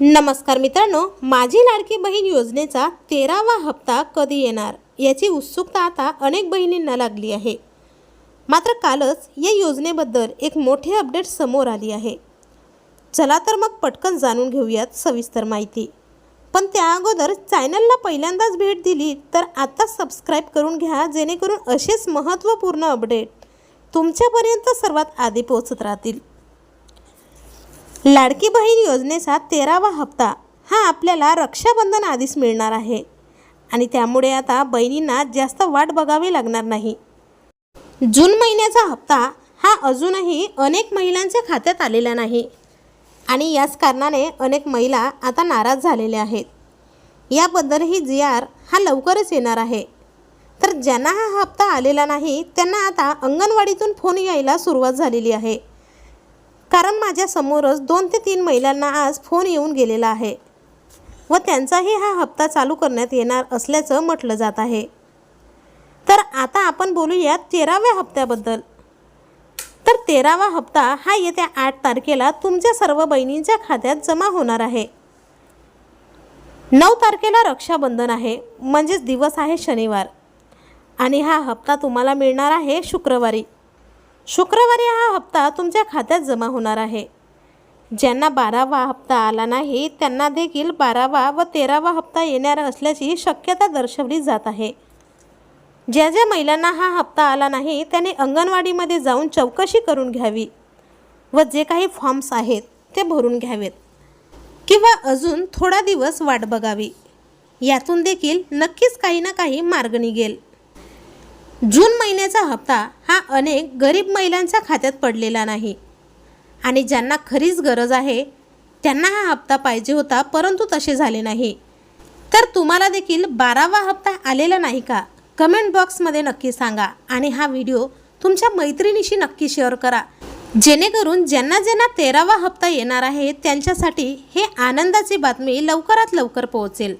नमस्कार मित्रांनो, माझी लाडकी बहीण योजनेचा 13वा हप्ता कधी येणार याची उत्सुकता आता अनेक बहिणींना लागली आहे। मात्र कालच या योजनेबद्दल एक मोठी अपडेट समोर आली आहे। चला तर मग पटकन जाणून घेऊयात सविस्तर माहिती। पण त्या अगोदर चॅनलला पहिल्यांदाच भेट दिली तर आता सबस्क्राइब करून घ्या, जेणेकरून असेच महत्त्वपूर्ण अपडेट तुमच्यापर्यंत सर्वात आधी पोहोचत राहतील। लाडकी बहीण योजनेचा 13वा हप्ता हा आपल्याला रक्षाबंधन आधीच मिळणार आहे आणि त्यामुळे आता बहिणींना जास्त वाट बघावी लागणार नाही। जून महिन्याचा हप्ता हा अजूनही अनेक महिलांच्या खात्यात आलेला नाही आणि याच कारणाने अनेक महिला आता नाराज झालेल्या आहेत। याबद्दलही जी.आर. हा लवकरच येणार आहे। तर ज्यांना हा हप्ता आलेला नाही त्यांना आता अंगणवाडीतून फोन यायला सुरुवात झालेली आहे, कारण माझ्या समोरच 2 ते 3 महिलांना आज फोन येऊन गेलेला आहे व त्यांचाही हा हप्ता चालू करण्यात येणार असल्याचं म्हटलं जात आहे। तर आता आपण बोलूया 13व्या हप्त्याबद्दल। तर 13वा हप्ता हा येत्या 8 तारखेला तुमच्या सर्व बहिणींच्या खात्यात जमा होणार आहे। 9 तारखेला रक्षाबंधन आहे, म्हणजेच दिवस आहे शनिवार आणि हा हप्ता तुम्हाला मिळणार आहे शुक्रवारी। शुक्रवारी हा हप्ता तुमच्या खात्यात जमा होणार आहे। ज्यांना 12वा हप्ता आला नाही त्यांना देखील 12वा व 13वा हप्ता येणार असल्याची शक्यता दर्शवली जात आहे। ज्या ज्या महिलांना हा हप्ता आला नाही त्याने अंगणवाडीमध्ये जाऊन चौकशी करून घ्यावी व जे काही फॉर्म्स आहेत ते भरून घ्यावेत किंवा अजून थोडा दिवस वाट बघावी। यातून देखील नक्कीच काही ना काही मार्ग निघेल। जून महिन्याचा हप्ता हा अनेक गरीब महिलांच्या खात्यात पडलेला नाही आणि ज्यांना खरीच गरज आहे त्यांना हा हप्ता पाहिजे होता, परंतु तसे झाले नाही। तर तुम्हाला देखील 12वा हप्ता आलेला नाही का? कमेंट बॉक्समध्ये नक्की सांगा आणि हा व्हिडिओ तुमच्या मैत्रिणीशी नक्की शेअर करा, जेणेकरून ज्यांना 13वा हप्ता येणार आहे त्यांच्यासाठी हे आनंदाची बातमी लवकरात लवकर पोहोचेल।